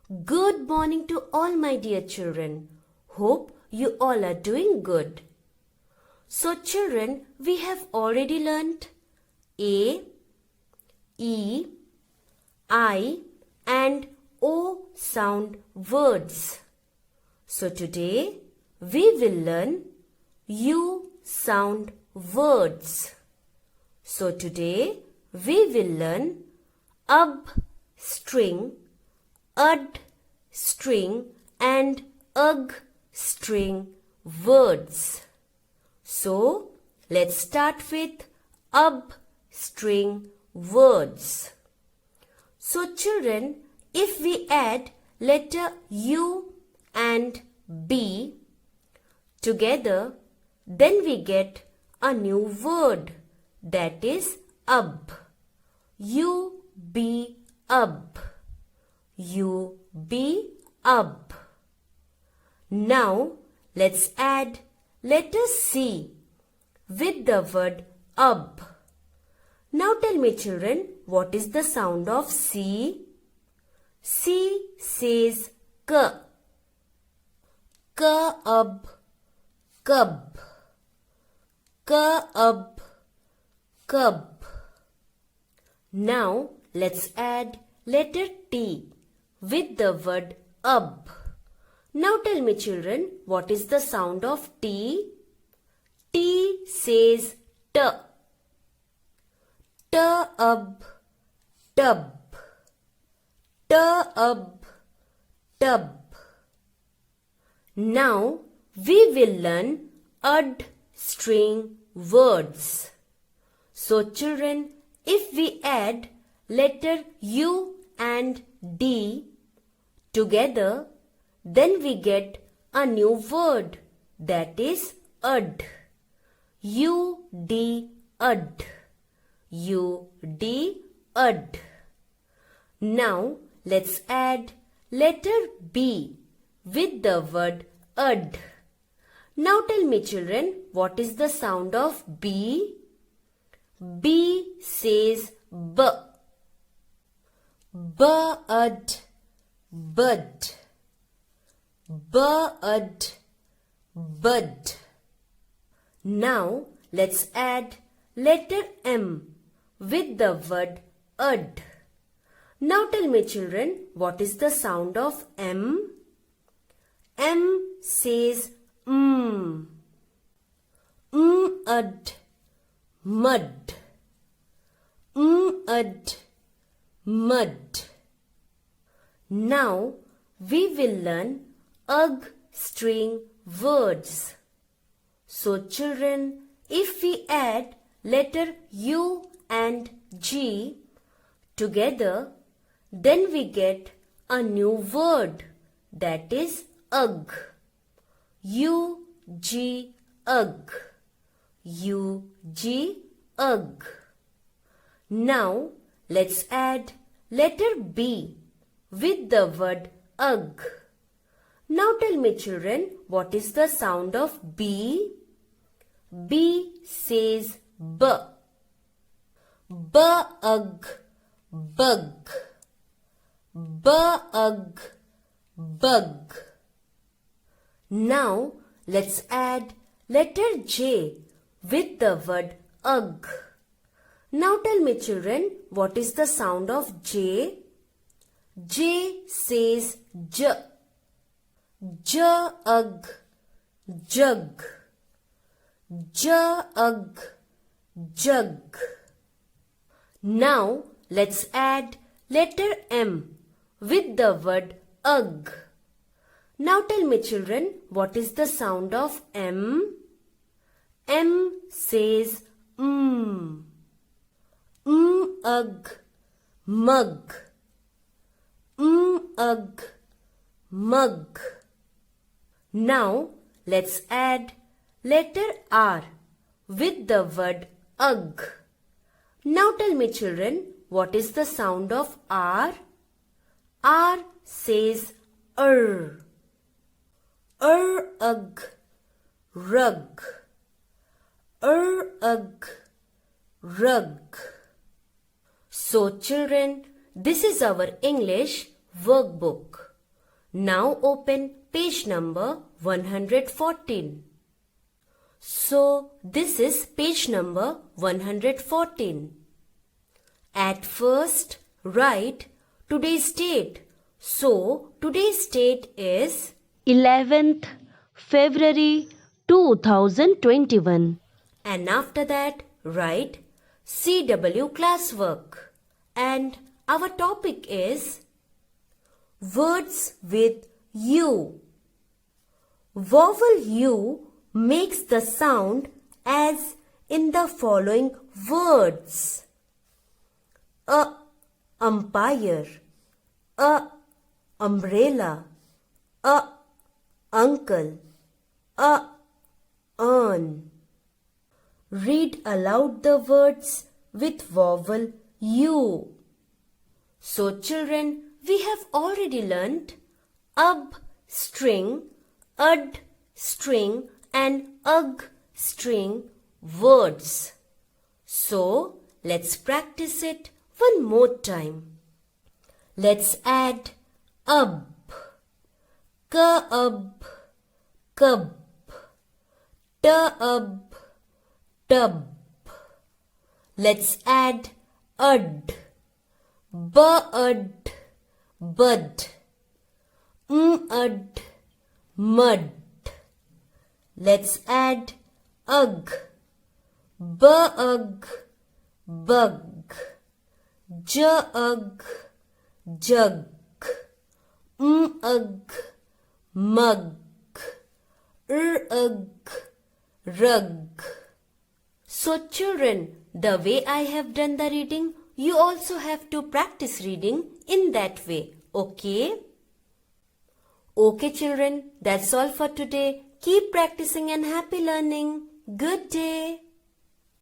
Good morning to all my dear children. Hope you all are doing good. So children, we have already learnt A, E, I and O sound words. So today we will learn U sound words. So today we will learn UB string, UD string and UG string words. So let's start with UB string words. So children, if we add letter U and B together, then we get a new word, that is UB. U-B, UB. U-B, UB. Now let's add letter C with the word UB. Now tell me children, what is the sound of C? C says K. K-ub, cub. K-ub, cub. Now let's add letter T with the word UB. Now tell me children, what is the sound of T? T says T. T-ub, tub. T-ub, tub. Now we will learn UD string words. So children, if we add letter U and D together, then we get a new word, that is UD. U-D, UD. U-D, UD. Now let's add letter B with the word UD. Now tell me children, what is the sound of B? B says B. B-ud, bud. B-ud, bud. Now let's add letter M with the word UD. Now tell me children, what is the sound of M? M says M. M-ud, mud. M-ud, mud. Now we will learn UG string words. So children, if we add letter U and G together, then we get a new word, that is UG. U-G, UG. U-G, UG. Now let's add letter B with the word UG. Now tell me children, what is the sound of B? B says B. B-ug, bug. B-ug, bug. Now let's add letter J with the word UG. Now tell me children, what is the sound of J? J says J. J-ug, jug. J-ug, jug. Now let's add letter M with the word UG. Now tell me children, what is the sound of M? M says M. M-ug, mug. M-ug, mug. Now let's add letter R with the word UG. Now tell me children, what is the sound of R? R says ug, rug. Ug, rug. So children, this is our English workbook. Now open page number 114. So this is page number 114. At first, write today's date. So today's date is 11th February 2021. And after that, write CW classwork. And our topic is words with U. Vowel U makes the sound as in the following words. A umpire, a umbrella, a uncle, a urn. Read aloud the words with vowel U. So children, we have already learnt UB string, UD string and UG string words. So let's practice it one more time. Let's add UB, K-UB, cub, T-UB, tub. Let's add UD, B-UD, bud, M-UD, mud. Let's add UG, B-UG, bug, J-UG, jug, M-UG, mug, R-UG, rug. So children, the way I have done the reading, you also have to practice reading in that way, okay? Okay children, that's all for today. Keep practicing and happy learning. Good day.